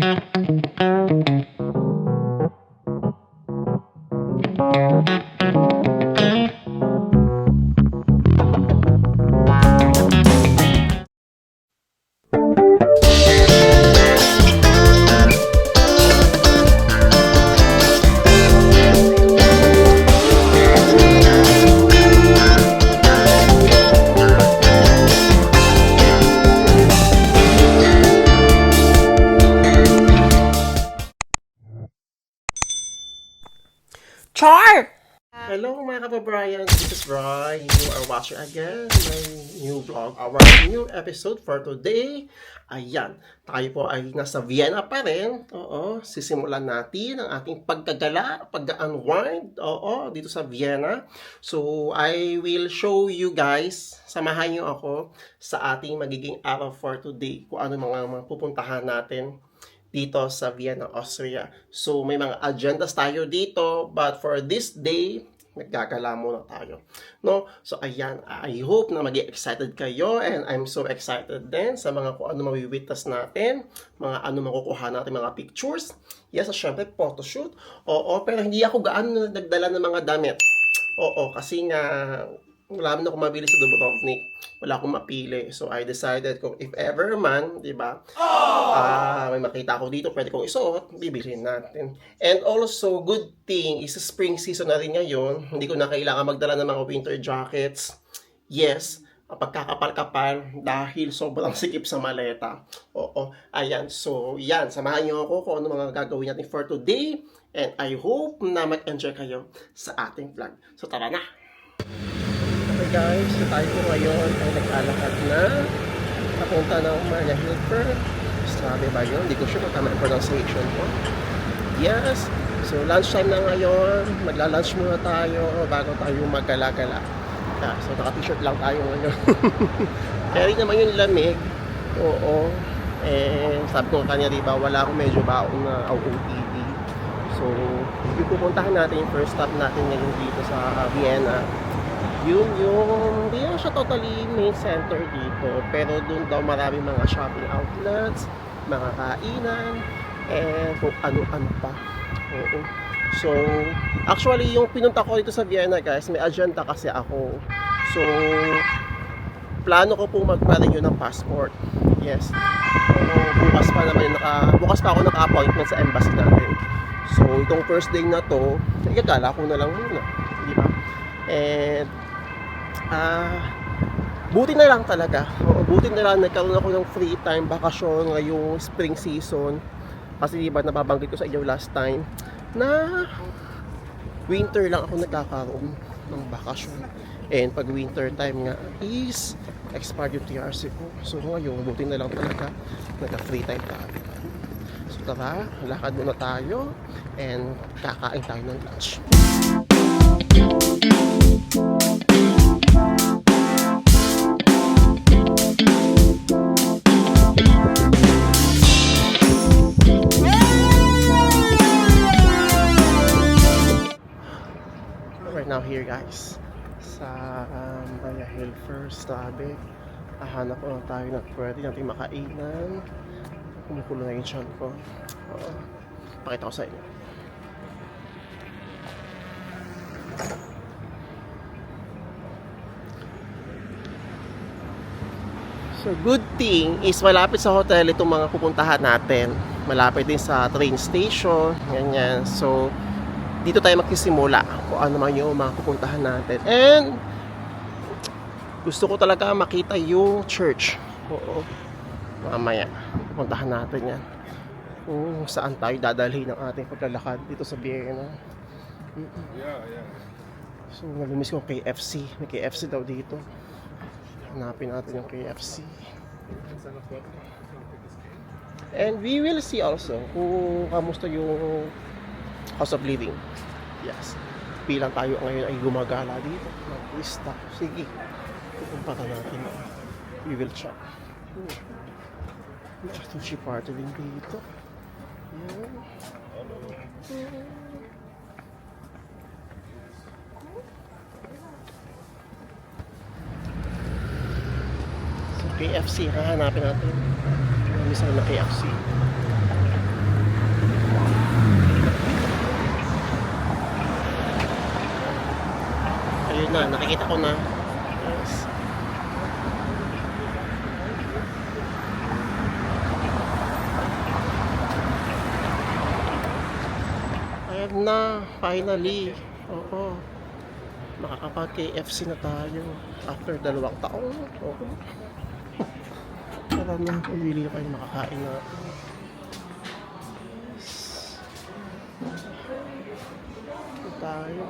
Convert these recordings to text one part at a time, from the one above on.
Char! Hello mga kababayan, this is Roy. You are watching again my new vlog, our new episode for today. Ayan, tayo po ay nasa Vienna pa rin. Oo, sisimulan natin ang ating pagkagala, pag-unwind, dito sa Vienna. So, I will show you guys, samahan niyo ako sa ating magiging araw for today, kung ano mga pupuntahan natin dito sa Vienna, Austria. So, may mga agendas tayo dito, but for this day, naggagala muna tayo. No? So, ayan, I hope na mag-excited kayo, and I'm so excited din sa mga kung ano mawiwitness natin, mga ano makukuha natin, mga pictures. Yes, syempre, photoshoot. Oo, pero hindi ako gaano nagdala ng mga damit. Oo, kasi nga, wala man ako mabili sa Dubrovnik. Wala akong mapili. So, I decided kung if ever man, di ba, may makita ako dito, pwede kong isuot, bibilhin natin. And also, good thing, is spring season na rin ngayon. Hindi ko na kailangan magdala ng mga winter jackets. Yes, pagkakapal-kapal dahil sobrang sikip sa maleta. Oo, ayan. So, yan. Samahan niyo ako kung ano mga gagawin natin for today. And I hope na mag-enjoy kayo sa ating vlog. So, tara na! Okay guys, so tayo po ngayon ay naglalakad na papunta ng Maria Hilfer. Sabi ba yun? Hindi ko sure kung tama ang pronunciation ko. Yes, so lunchtime na ngayon. Magla-lunch muna tayo bago tayo magala-gala. Yeah, so naka-t-shirt lang tayo ngayon. Kaya naman yung lamig. Oo. Eh, sabi ko kanya diba, wala akong medyo baon na OOTD. So, yung pupuntahan natin yung first stop natin ngayon dito sa Vienna. Hindi lang siya totally main center dito, pero doon daw maraming mga shopping outlets, mga kainan, and kung ano-ano pa. Oo. So, actually, yung pinunta ko dito sa Vienna, guys, may agenda kasi ako. So, plano ko pong magpa-renew ng passport. Yes. Bukas pa ako naka-appointment sa embassy natin. So, itong first day na to, ikakala ko na lang muna. Di ba? And, buti na lang talaga. Buti na lang nagkaroon ako ng free time, bakasyon ngayong spring season. Kasi diba nababanggit ko sa inyo last time na winter lang ako nagkakaroon ng bakasyon. And pag winter time nga is expired yung TRC ko. So ngayon, buti na lang talaga nagka-free time tayo. So tara, lakad muna tayo and kakain tayo ng lunch. Now here guys sa Maria Hilfer Stabe, hanap ko na tayo na pwede natin makainan. Kumukulo na yung tiyan ko. Pakita ko sa inyo. So good thing is malapit sa hotel itong mga pupuntahan natin. Malapit din sa train station, ganyan. So dito tayo magsisimula kung ano man yung mga pupuntahan natin. And gusto ko talaga makita yung church. Oo. Mamaya pupuntahan natin yan. Kung saan tayo dadalhin ng ating paglalakad dito sa Vienna. Yeah. So nalimiss ko KFC. May KFC daw dito. Hanapin natin yung KFC. And we will see also kung kamusta yung cost of living. Yes. Bilang tayo ngayon ay gumagala dito. Mag-lista. Sige. Pupunta natin. We will check. May sushi party din dito. Yan. So KFC. Hahanapin natin. May isa na KFC. na, nakikita ko na. Yes. Ayan na, finally. Oo. Makakapag-KFC na tayo after 2 taon. Oo. Tara na, pumili kayo makakain na. Ito tayo.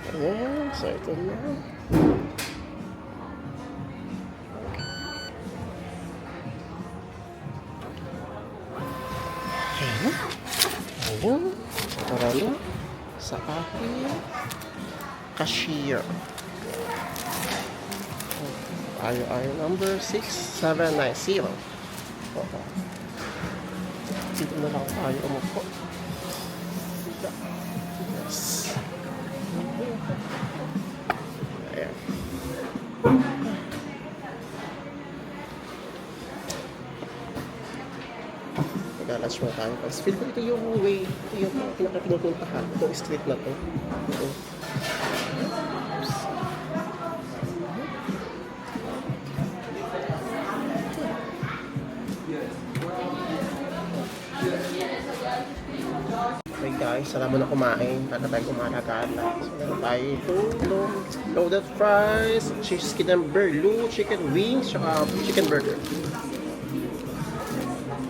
Ayan, so ito na. Ayan. Ayan. Tara na sa aking cashier. Ay number 6790. Okay. Dito na lang tayo umupo. Yes. Ayan. Mag-alas mo tayo. Kasi feel ko ito yung way, ito yung pinaka-pinupuntahan. Itong street na to. Ito. Okay guys, salamat na kumain. Para tayo kumalagala. So, meron tayo itong loaded fries, chicken and burger, chicken wings, saka chicken burger.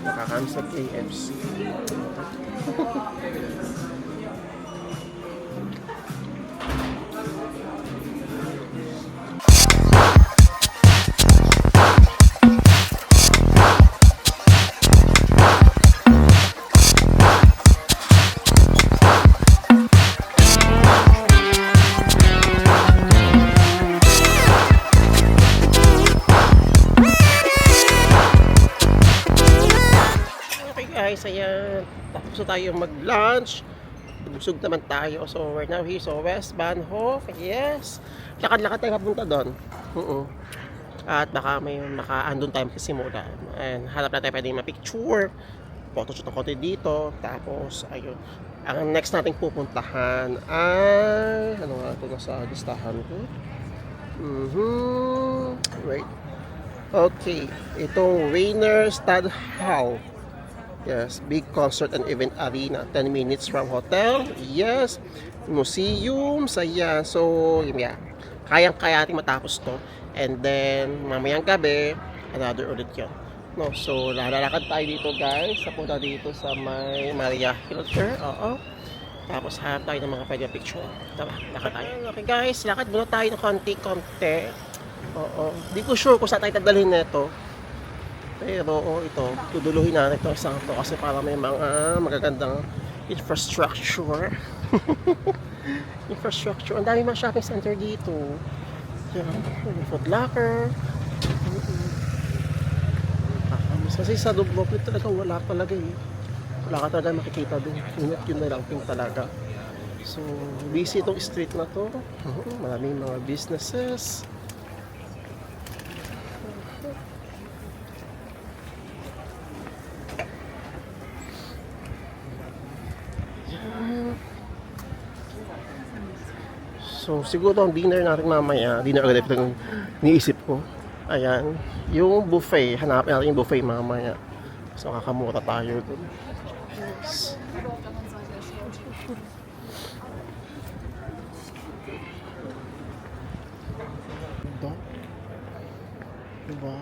Nakakam sa KFC. Guys, ayan, tapos na tayo mag-lunch, busog naman tayo, so we're now here sa West Bahnhof. Yes, lakad-lakad tayo papunta doon. At baka may makaandun tayo magsisimula, and hanap na tayo pwedeng ma-picture, photoshoot ng konti dito. Tapos ayun, ang next nating pupuntahan ay ano nga ito, nasa listahan ko. Wait, okay, itong Rainer Stadhal. Yes, big concert and event arena, 10 minutes from hotel. Yes, museum, saya. So, yeah, kayang-kaya natin matapos to. And then, mamayang gabi, another ulit yun. No, so, lalakad tayo dito guys. Sapunta dito sa may Maria Hilfer. Oo. Tapos, hanap tayo ng mga pwede picture. Tara, lakad tayo. Okay guys, lakad muna tayo ng konti-konti. Oo. Di ko sure kung saan tayo tagdalhin nito. Pero ito, tuduluhin na ito isang to kasi para may mga magagandang infrastructure. Infrastructure. Ang dami mga shopping center dito. Yan, Foot Locker. Kasi sa loob talaga wala talaga eh. Wala ka talaga makikita doon. Yun na lang pink talaga. So, busy itong street na to. Maraming mga businesses. So, siguro ang dinner natin mamaya, dinner agad ito yung niisip ko. Ayan, yung buffet, hanapin natin yung buffet mamaya. So, kakamura tayo dun. Yes. Ito. Diba?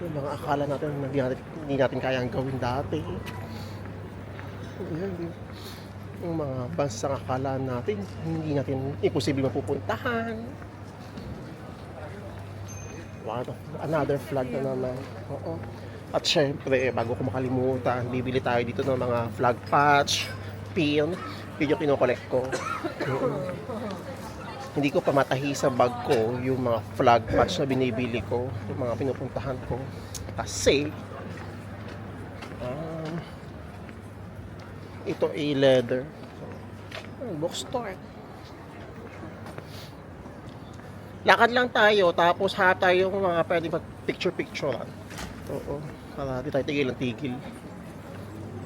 Yung mga akala natin hindi natin kayang gawin dati. Ayan. Yung mga bansang akala natin hindi natin imposible mapupuntahan. Wow, another flag na naman. Oo. At syempre, bago ko makalimutan, bibili tayo dito ng mga flag patch, pin, yun yung kinokolekt ko. Hindi ko pamatahi sa bag ko yung mga flag patch na binibili ko, yung mga pinupuntahan ko. Kasi, ito ay leather. Bookstore. Lakad lang tayo, tapos hanap tayo yung mga pwede mag-picture-picturean. Oo, para di tayo tigil-tigil.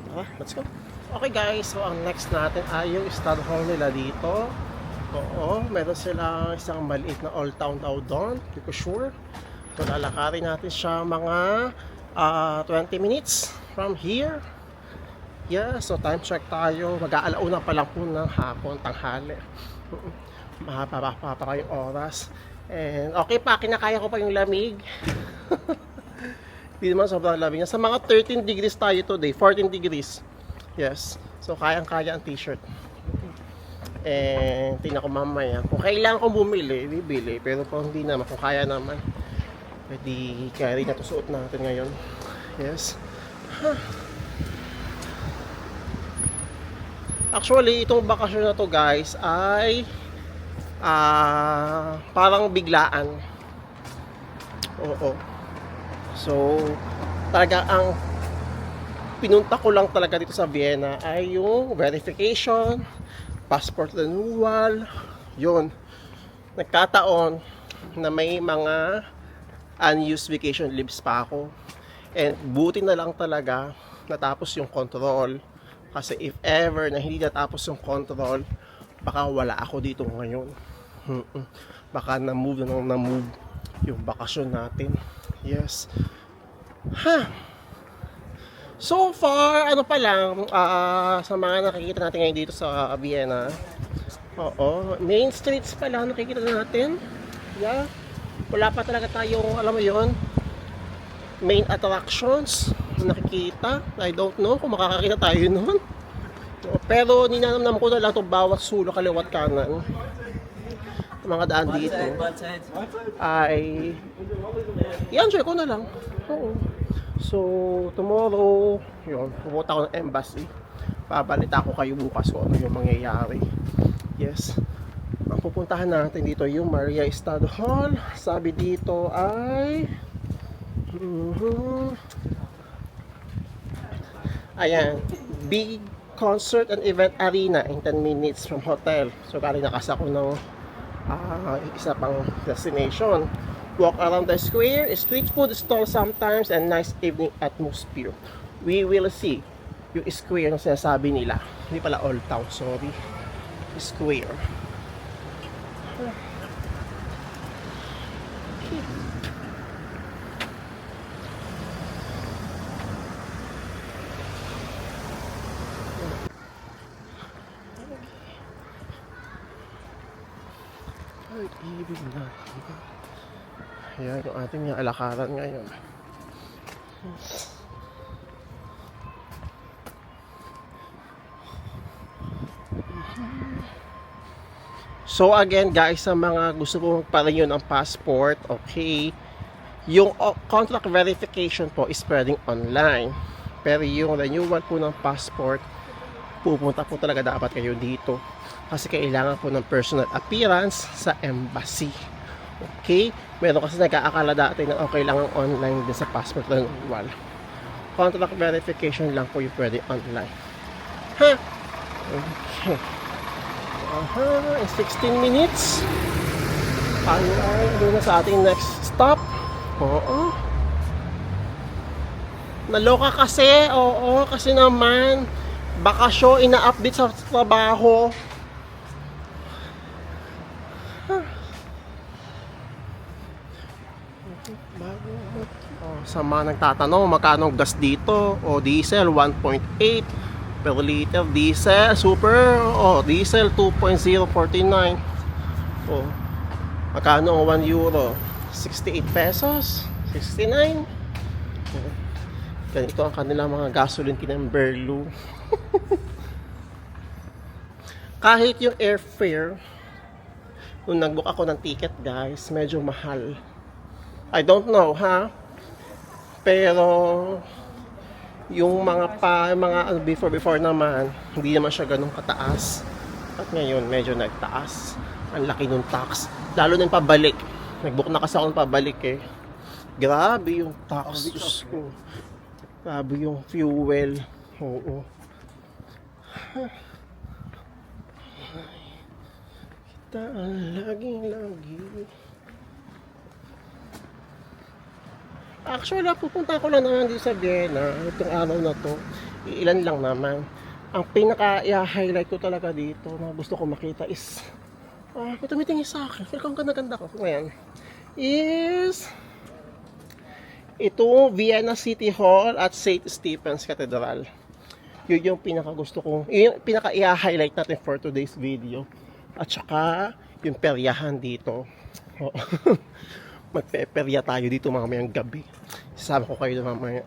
Tara, let's go. Okay guys, so ang next natin ay yung stud hall nila dito. Oo, meron silang isang maliit na old town daw doon, hindi ko sure. So lalakarin natin siya mga 20 minutes from here. Yeah, so time check tayo. Mag-aalauna pa lang po ng hapon, tanghali. Mahaba pa yung oras. And okay pa, kinakaya ko pa yung lamig. Hindi naman sobrang lamig. Sa mga 13 degrees tayo today, 14 degrees. Yes. So kayang-kaya ang t-shirt. And tingnan ko mamaya. Kung kailangan kong bumili, bibili. Pero kung hindi naman, kung kaya naman, pwede carry na to, suot natin ngayon. Yes. Actually, itong bakasyon na to guys ay parang biglaan. Oo. So, talaga ang pinunta ko lang talaga dito sa Vienna ay yung verification, passport renewal, yun. Nagkataon na may mga unused vacation leaves pa ako. And buti na lang talaga natapos yung control. Kasi if ever na hindi natapos yung control, baka wala ako dito ngayon. Baka na-move yung bakasyon natin. Yes. So far, ano pa lang, sa mga nakikita natin ngayon dito sa Vienna. Oo, main streets pa lang nakikita natin. Yeah. Wala pa talaga tayong, alam mo yon, main attractions nakikita. I don't know kung makakakita tayo nun. Pero ninanamnam ko na lang itong bawat sulok, kaliwat kanan, mga daan dito ay i-enjoy ko na lang. Oo. So tomorrow yun, pupunta ako ng embassy, pabalita ko kayo bukas kung ano yung mangyayari. Yes, ang pupuntahan natin dito yung Maria Stud Hall. Sabi dito ay ayan, big concert and event arena in 10 minutes from hotel. So galing na kasi ako ng isa pang destination. Walk around the square, street food stall sometimes, and nice evening atmosphere. We will see yung square na sinasabi nila. Hindi pala Old Town, sorry. Square. Ay, ibig na. Ayan yung ating alakaran ngayon. So again guys, sa mga gusto pong magpa-renew ng passport, okay, yung contract verification po is pwedeng online. Pero yung renewal po ng passport, pupunta po talaga dapat kayo dito. Kasi kailangan po ng personal appearance sa embassy. Okay? Meron kasi nag-aakala dati na okay lang ang online din sa passport renewal. Contract verification lang po yung pwede online. Ha? Okay. In 16 minutes. Paano ay doon na sa ating next stop? Oo. Naloka kasi. Oo, kasi naman bakasyon, ina-update sa trabaho. Bago Sa mga nagtatanong magkano gas dito, diesel 1.8 per liter, diesel super, diesel 2.049, magkano ang 1 euro, 68 pesos, 69. Ganito ang kanilang mga gasoline kinamberlo. Kahit yung airfare, nung nagbook ako ng ticket guys, medyo mahal. I don't know pero yung mga before naman, hindi naman siya ganun kataas. At ngayon medyo nagtaas. Ang laki ng tax, lalo na yung pabalik. Nagbook na kasi ako ng pabalik Grabe yung tax, Diyos ko. Grabe yung fuel. Oo. Kita lagi. Actually, pupunta ko lang naman dito sa Vienna itong araw na to. Ilan lang naman. Ang pinaka-highlight ko talaga dito na gusto ko makita is kung tumitingin sa akin, feel ko ang ganda-ganda ko ngayon is ito, Vienna City Hall at St. Stephen's Cathedral. Yun yung pinaka-gusto kong, yung pinaka-i-highlight natin for today's video. At saka yung peryahan dito. Magpe-perya tayo dito mamayang gabi. Sasama ko kayo mamaya.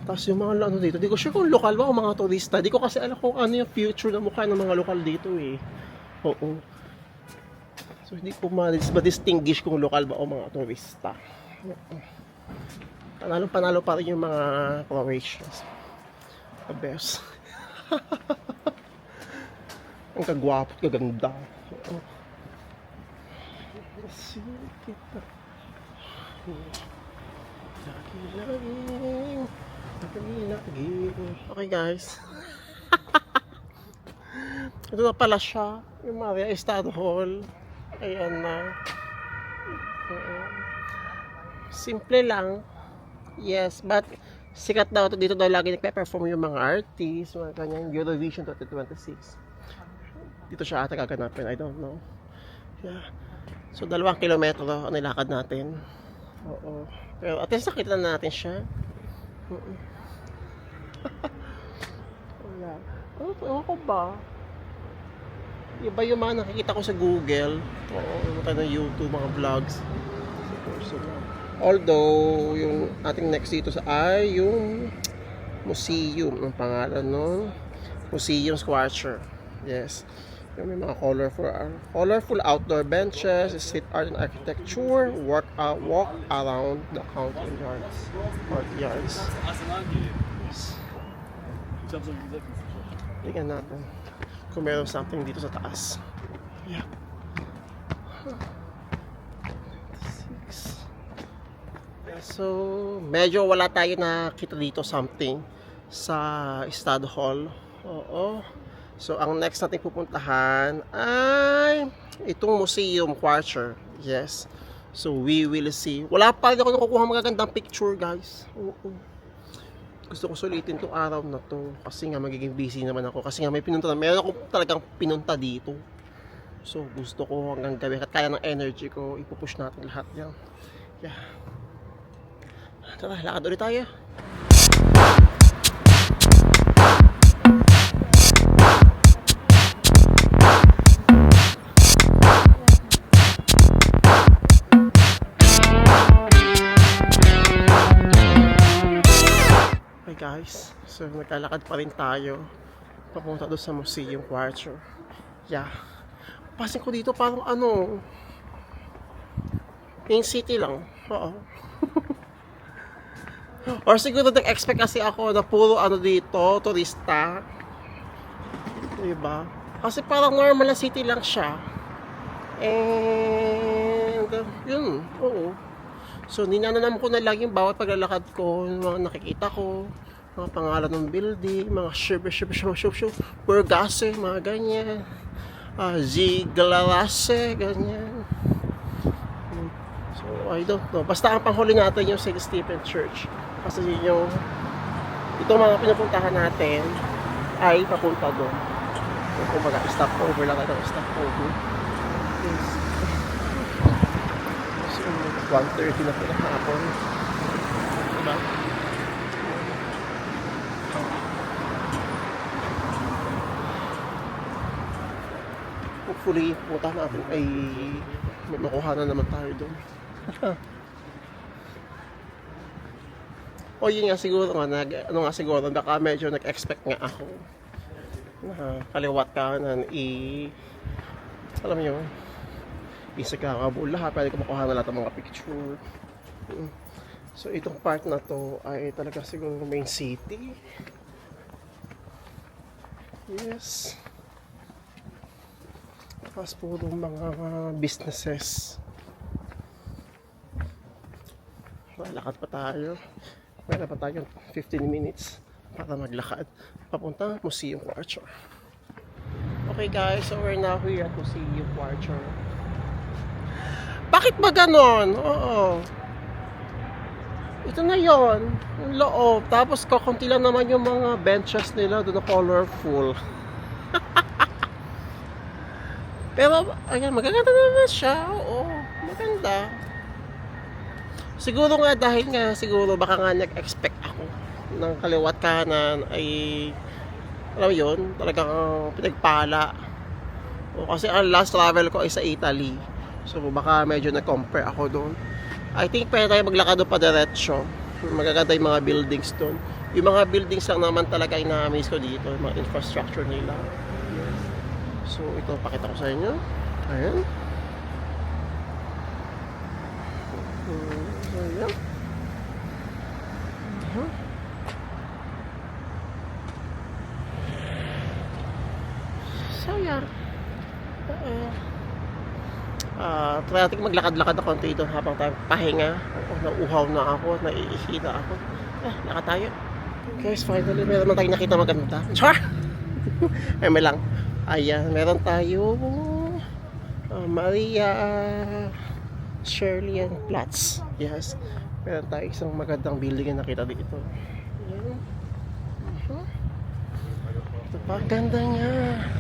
Tapos yung mga ano dito, di ko sure kung lokal ba o mga turista. Di ko kasi alam kung ano yung future na mukha ng mga lokal dito Oo. So hindi ko ma-distinguish kung lokal ba o mga turista. Panalo pa rin yung mga Croatians. The best. Ang kagwapo at kaganda. Lagi. Okay guys. Ito na pala siya. Yung Maria Estado Hall. Ayan na. Simple lang. Yes, but sikat daw dito daw lagi nagpe-perform yung mga artists, mga kanyang Eurovision 2026. Dito siya ata gaganapin, I don't know. Yeah. So 2 kilometro ang nilakad natin. Oo. Pero at least nakita na natin siya. Wala. Ewan ko ba? Iba yung mga nakikita ko sa Google. Oo, yung ng YouTube, mga vlogs. Although, yung ating next dito ay yung museum. Ang pangalan nun, Museum Squarcher. Yes. Yung may mga colorful outdoor benches, street art and architecture, walk around the courtyards. Yes. Tingnan natin kung meron something dito sa taas. Yeah. So, medyo wala tayo nakita dito something sa Estado Hall. Oo. So, ang next natin pupuntahan ay itong Museum Quartier. Yes. So, we will see. Wala pa rin ako nakukuha magagandang picture, guys. Oo. Gusto ko sulitin itong araw na to kasi nga magiging busy naman ako. Kasi nga may pinunta na. Meron ako talagang pinunta dito. So, gusto ko hanggang gabi. At kaya ng energy ko, ipupush natin lahat yan. Yeah. Tara, lakad ulit tayo. Okay guys, so naglalakad pa rin tayo papunta doon sa Museum Quartier. Yeah. Pasin ko dito parang main city lang. Oo. Or siguro nag-expect kasi ako na puro dito, turista. Diba? Kasi parang normal na city lang siya. And yun, oo. So ninanam ko na lang yung bawat paglalakad ko, yung mga nakikita ko, mga pangalan ng building, mga Burgase, mga ganyan. Ziglarase, ganyan. So I don't know. Basta ang panghuli natin yung St. Stephen Church. Kasi yung itong mga pinupuntahan natin ay papunta doon. Kumbaga, stopover lang ito. Stopover. Yes. So, 1:30 na po ng hapon. Diba? Hopefully, punta natin ay may makuha na naman tayo doon. O yun nga siguro nga, ano nga siguro, baka medyo nag-expect nga ako na kaliwat kanan alam mo yun, isa kakabul lahat, pwede ko makuha na lahat ng mga picture. So itong part na to ay talaga siguro main city. Yes. Tapos puro mga businesses. Lakad pa tayo. Meron pa tayong 15 minutes para maglakad papunta Museum Quartier. Okay guys, so we're now here at Museum Quartier. Bakit ba ganon? Oo. Ito na yon, yung loob. Tapos kakunti lang naman yung mga benches nila doon na colorful. Pero, ayan, magaganda naman siya. Oo, maganda. Siguro nga dahil nga siguro baka nga nag-expect ako ng kaliwat kanan ay alam mo yun, talagang pinagpala. O kasi ang last travel ko ay sa Italy. So baka medyo nag-compare ako doon. I think pwede tayo maglakad doon pa diretso. Magaganda yung mga buildings doon. Yung mga buildings lang naman talaga yung na-amaze ko dito, yung mga infrastructure nila. So ito pakita ko sa inyo. Ayan. Ayan. So yeah. Try natin maglakad-lakad na konti ito habang tayo pahinga. Nauuhaw na ako, naiihi na ako. Lakad tayo. Guys, finally meron na tayong nakita maganda. Char! Ay, may lang. Ayan, meron tayo Maria Shirley Platz. Yes. Meron tayo isang magandang building na nakita dito. Ayan. Ito pa, ganda niya.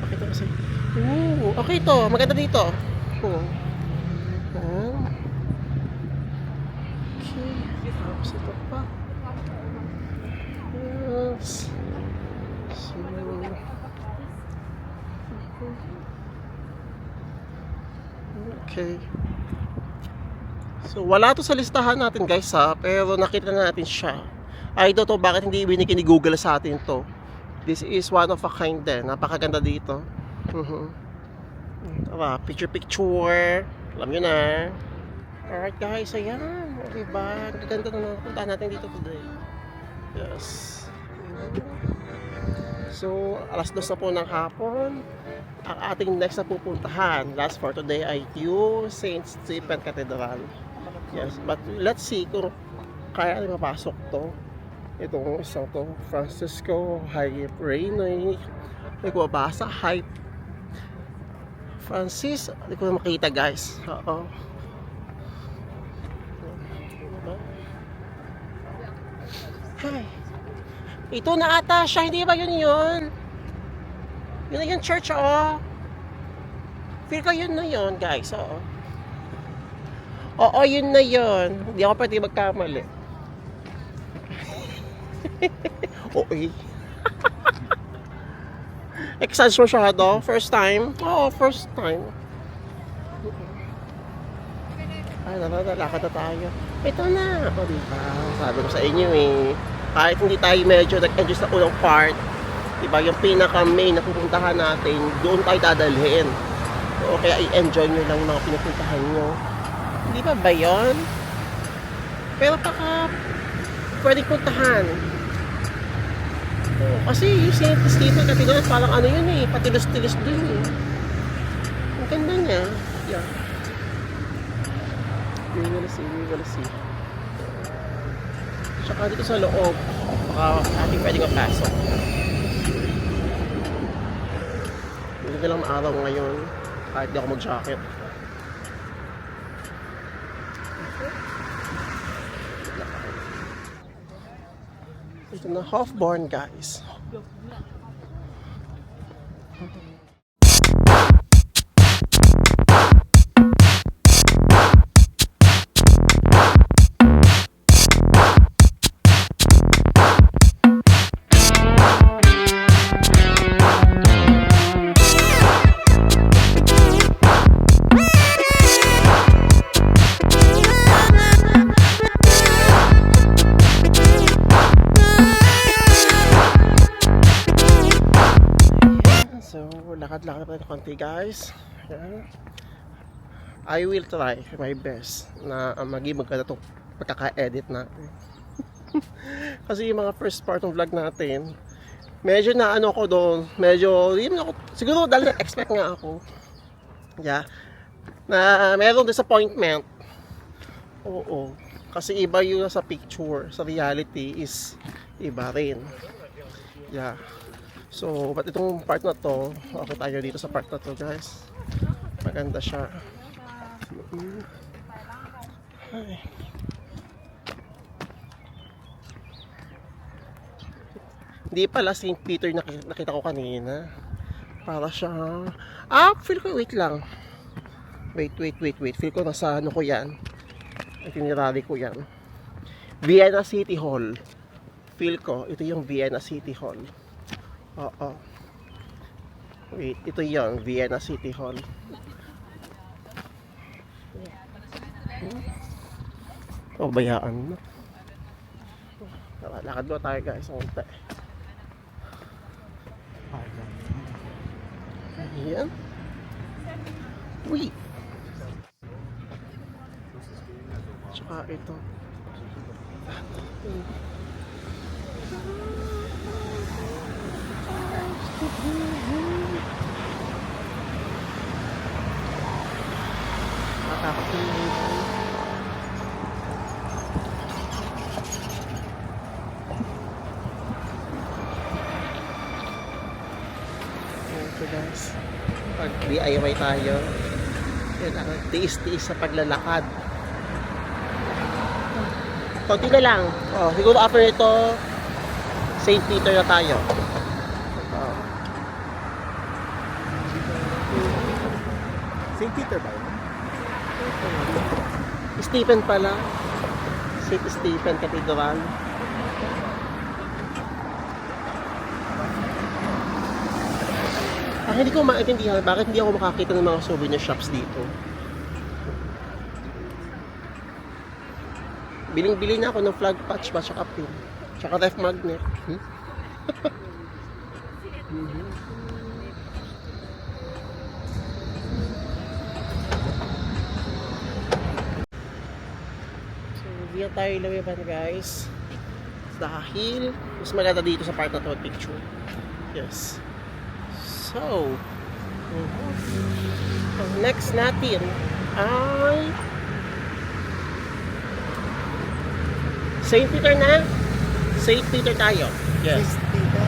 Pakita ko sa'yo. Okay to, maganda dito. Ayan. Okay. Tapos ito pa. Yes. So, okay. So wala to sa listahan natin guys ha, pero nakita na natin siya. Ay to bakit hindi binigay ni Google sa atin to. This is one of a kind din. Napakaganda dito. Tara, picture. Alam nyo na. Alright guys, ayan. Diba? Ganda na napunta natin dito today. Yes. So, alas 2 na po ng hapon. Ang ating next na pupuntahan, last for today, ay yung St. Stephen Cathedral. Yes, but let's see kung kaya rin mapasok to. Itong isang to, Francisco Hype Rainey. Hindi ko mabasa, Hype Francis, hindi ko na makita guys. Oo. Hi. Ito na ata siya, hindi ba yun yun? Yun na yung church, oh. Feel ko yun na yun, guys, oo. Oo, yun na yun. Hindi ako pwede magkamali. Okay. Excited mo siya to? First time? Oo, first time. Ay, nalalakad na tayo. Ito na. O, diba? Sabi ko sa inyo eh. Kahit hindi tayo medyo nag-enjoy sa unang part, diba, yung pinaka-main na pupuntahan natin, doon tayo dadalhin. So, kaya i-enjoy nyo lang yung mga pinupuntahan nyo. Hindi ba yun? Pero baka pwedeng puntahan. Kasi yung St. Stephen Cathedral, parang ano yun eh, patilos-tilos dun eh. Ang ganda niya. Yeah. We will see. Tsaka dito sa loob, baka ating pwedeng mapasok. Hindi na lang maaraw ngayon, kahit di ako mag-jacket. Ito na, Hofborn guys. Lakad-lakad pa rin konti guys. Yan. I will try my best na maging maganda itong pagkaka-edit natin. Kasi yung mga first part ng vlog natin, medyo na ano ko doon, medyo, yun ako, siguro dahil na-expect nga ako. Yeah. Na merong disappointment. Oo. Kasi iba yung sa picture, sa reality is iba rin. Yeah. So, but itong part na to, okay tayo dito sa part na to guys. Maganda siya. Ay. Hindi pala St. Peter nakita ko kanina. Para siyang feel ko, wait lang. Wait. Feel ko nasa ano ko yan. Itinerary ko yan. Vienna City Hall. Feel ko, ito yung Vienna City Hall. Oo. Wait, ito yung Vienna City Hall. Oh, bayaan mo. Lakad mo tayo guys. Ayan. Wait. Tsaka ito. Matakot yung guys, pag DIY tayo, kailangan tiis-tiis sa paglalakad. Konti na lang. Siguro after ito, St. Peter na tayo. St. Peter ba yun? Stephen pala. St. Stephen Cathedral. Hindi ko maintindihan bakit hindi ako makakita ng mga souvenir shops dito. Biling-bili na ako ng flag patch, tsaka pin, tsaka ref magnet. So, hindi na tayo lawiban guys. Dahil, mas maganda dito sa part na to picture. Yes. So, ang next natin ay St. Peter na. St. Peter tayo. Yes. St. Peter?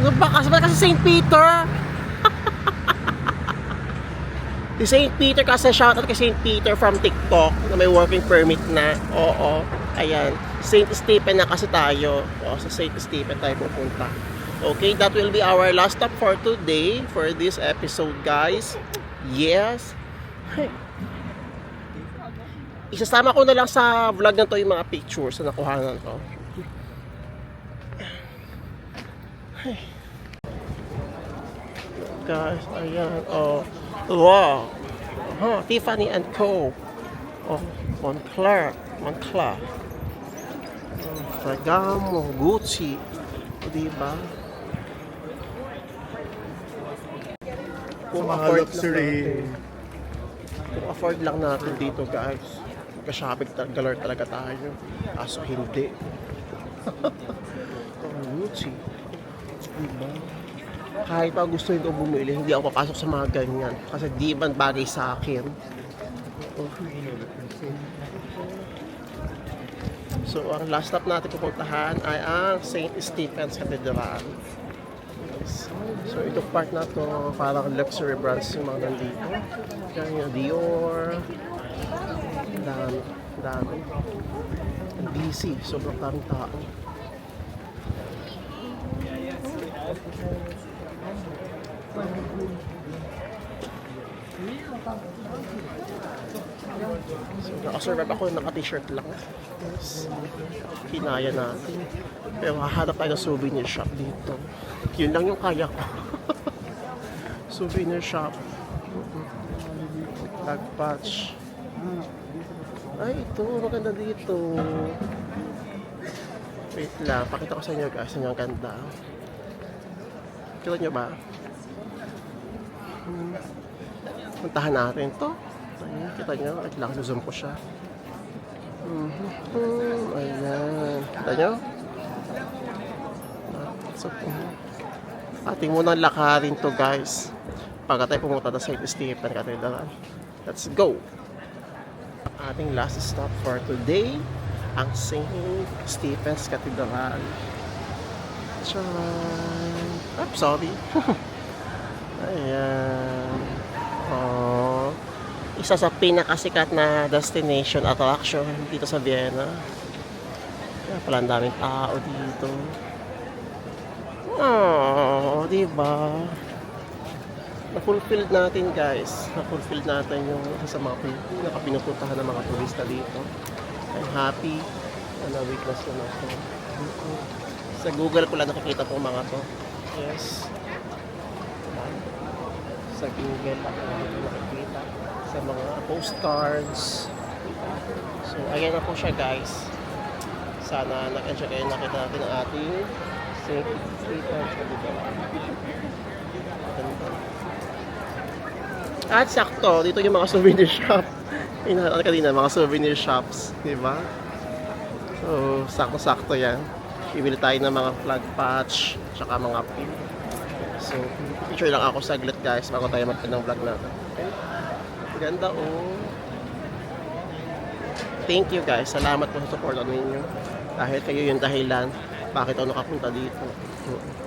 Ano ba? Kasi St. Peter? Si St. Peter kasi shoutout kay St. Peter from TikTok na may working permit na. Oo. Ayan. St. Stephen na kasi tayo. Sa St. Stephen tayo pupunta. Okay, that will be our last stop for today, for this episode, guys. Yes. Isasama ko na lang sa vlog na to yung mga pictures na nakuhanan ko. Guys, ayan. Wow. Tiffany and Co. Moncler. Ferragamo, Gucci. Diba? Kung mga luxury. Kung afford lang natin dito guys, magka-shopping galore talaga tayo. Aso hindi. Gucci. Diba? Kahit pa gusto nito bumili, hindi ako papasok sa mga ganyan. Kasi di man bagay sa akin. So, ang last stop natin pupuntahan ay ang St. Stephen's Cathedral. Yes. So, ito part na to, parang luxury brands yung mga nandito. Yan yung Dior. Dami. busy, sobrang daming tao. So, nakasurvive ako, naka-t-shirt lang. Yes. Kinaya natin. Pero hahanap tayo ng souvenir shop dito. Yun lang yung kaya ko. Souvenir shop. Flag patch. Ay, ito. Maganda dito. Wait lang. Pakita ko sa inyo guys. Ang ganda. Kita nyo ba? Puntahan natin to. Ayan, kita nyo, wait lang, zoom ko siya. Ayan, kita nyo? So, ating munang lakarin to guys. Pagka tayo pumunta na St. Stephen Cathedral. Let's go! Ating last stop for today, ang St. Stephen's Cathedral. Charan! Ah, sorry. Ayan. Oh, isa sa pinakasikat na destination attraction dito sa Vienna. Kaya pala ang daming tao dito. Oh, diba? Na-fulfilled natin guys. Na-fulfilled natin yung isa sa mga pinupuntahan ng mga turista dito. I'm happy na na-witness ko na ito. Sa Google ko lang nakikita po mga to. Yes. Sa Google ako nakikita. Sa mga postcards. So, ayan na po siya guys. Sana nag-enjoy kayo nakita natin ang ating St. Stephen's Cathedral. At sakto, dito yung mga souvenir shop. Inahalan kanina, mga souvenir shops, di ba? So, sakto-sakto yan. Bibili tayo ng mga flag patch, tsaka mga pin. So, picture lang ako saglit guys, bago tayo mag-pin ng vlog natin. Okay? Ganda oh. Thank you guys, salamat po sa support ninyo. Dahil kayo yung dahilan, bakit ako nakapunta dito.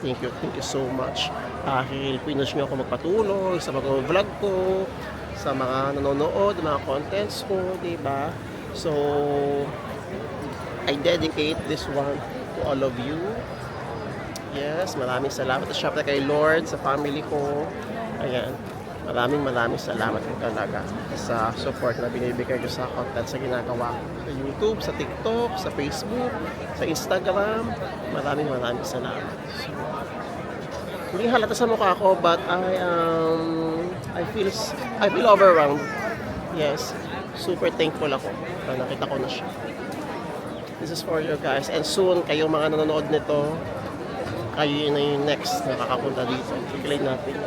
Thank you so much. Dahil pinush nyo ako magpatuloy sa mga vlog ko, sa mga nanonood, mga contents ko, diba? So, I dedicate this one to all of you. Yes, maraming salamat. At syempre kay Lord, sa family ko. Ayan, maraming salamat po talaga sa support na binibigay nyo sa content sa ginagawa ko. Sa YouTube, sa TikTok, sa Facebook, sa Instagram. Maraming salamat. So, hindi halata sa mukha ko, but I feel overwhelmed. Yes, super thankful ako na nakita ko na siya. This is for you guys. And soon, kayo mga nanonood nito, kayo na yung next na kakapunta dito. Pipilay natin.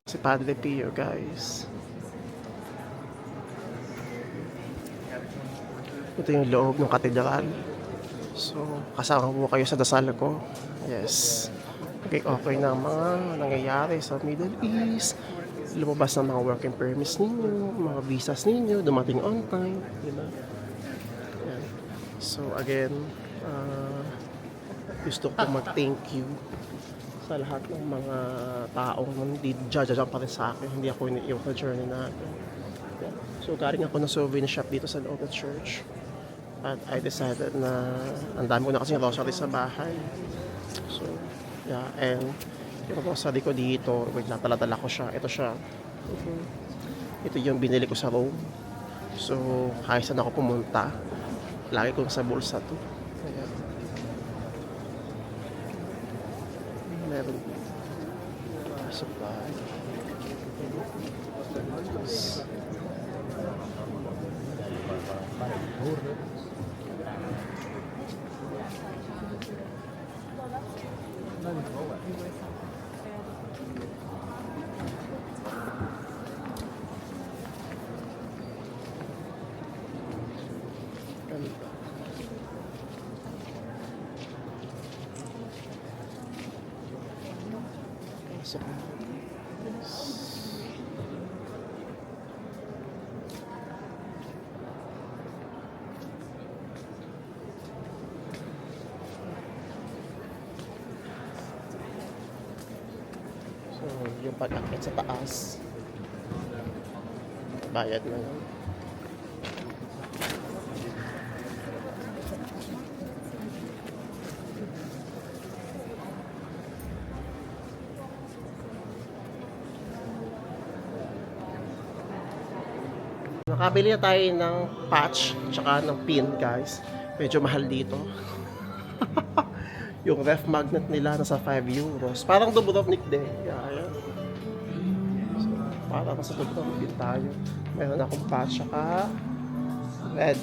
Si Padre Pio, guys. Ito yung loob ng katedral. So, kasama po kayo sa dasal ko. Yes. Okay na mga nangyayari sa Middle East. Lumabas ng mga working permits ninyo, mga visas ninyo, dumating on time. Diba? Yan. So, again, gusto ko mag-thank you sa lahat ng mga taong hindi judge pa rin sa akin. Hindi ako iniiwan sa journey natin. Yeah. So, galing ako ng souvenir shop dito sa loob ng church. At I decided na ang dami ko na kasi rosary sa bahay. So, yeah. And yung rosary ko dito, wait lang, talatala ko siya. Ito siya. Ito yung binili ko sa Rome. So, kahit saan ako pumunta, lagi kong sa bulsa to. Ayan. Meron supply. So, So, yung pag-akit sa taas. Bayad na yun. Nakabili na tayo ng patch tsaka ng pin, guys. Medyo mahal dito. Yung ref magnet nila nasa 5 euros. Parang Dubrovnik din. Yeah. So, parang sa Dubrovnik tayo. Meron akong patch tsaka red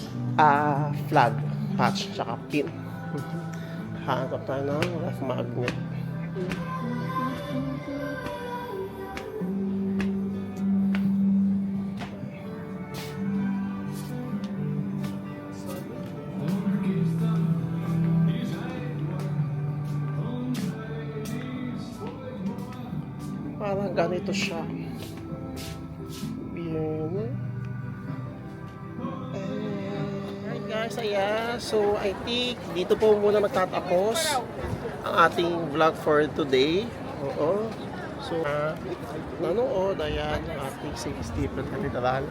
flag patch tsaka pin. Hanap tayo ng ref magnet. Parang ganito siya. Bien. Alright guys, ayan. So, I think dito po muna magtatapos ang ating vlog for today. Oo. So, nanood, ayan, ang ating St. Stephen Cathedral.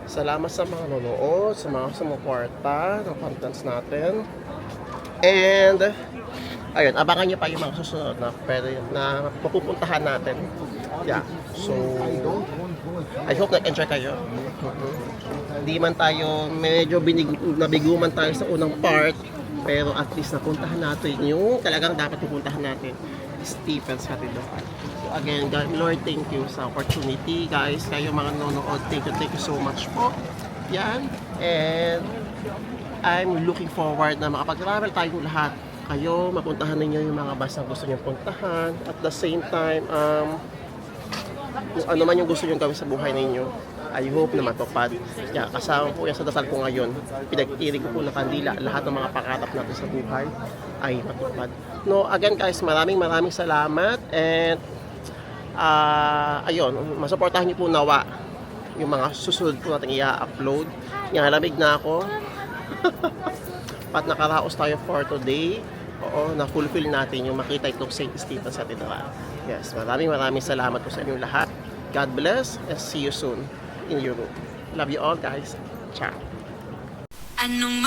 Salamat sa mga nanood, sa mga sumuporta ng contents natin. And, ayun, abangan nyo pa yung mga susunod na mapupuntahan natin. Yeah. So, I hope na-enjoy kayo. Hindi man tayo, medyo nabigo man tayo sa unang part, pero at least napuntahan natin yung talagang dapat pupuntahan natin, Stephen's Cathedral. So again, God, Lord, thank you sa opportunity. Guys, kayo mga nanonood, thank you so much po. Yan. And I'm looking forward na makapag-travel tayong lahat. Kayo, mapuntahan ninyo yung mga bus na gusto nyo puntahan. At the same time, kung ano man yung gusto nyo gawin sa buhay ninyo, I hope na matupad. Yeah, kasama po yan sa dasal ko ngayon. Pinag-irig ko po na kandila. Lahat ng mga pangarap natin sa buhay ay matupad. No, again guys, maraming salamat. And, ayun, masuportahan nyo po nawa yung mga susunod po natin i-upload. Lamig na ako. At nakaraos tayo for today. Oo, na-fulfill natin yung makita itong St. Stephen's Cathedral. Yes, maraming salamat po sa inyong lahat. God bless and see you soon in Europe. Love you all guys. Ciao. Anong